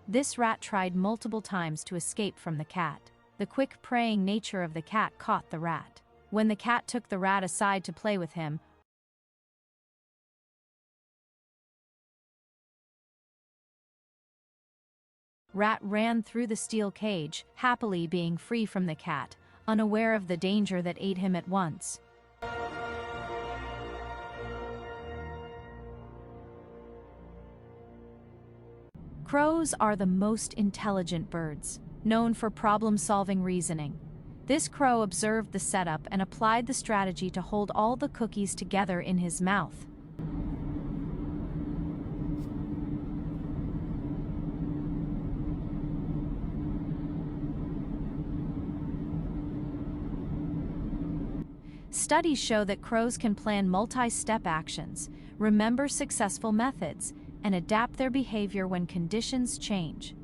This rat tried multiple times to escape from the cat. The quick preying nature of the cat caught the rat. When the cat took the rat aside to play with him, Rat ran through the steel cage, happily being free from the cat, unaware of the danger that ate him at once. Crows are the most intelligent birds, known for problem-solving reasoning. This crow observed the setup and applied the strategy to hold all the cookies together in his mouth. Studies show that crows can plan multi-step actions, remember successful methods, and adapt their behavior when conditions change.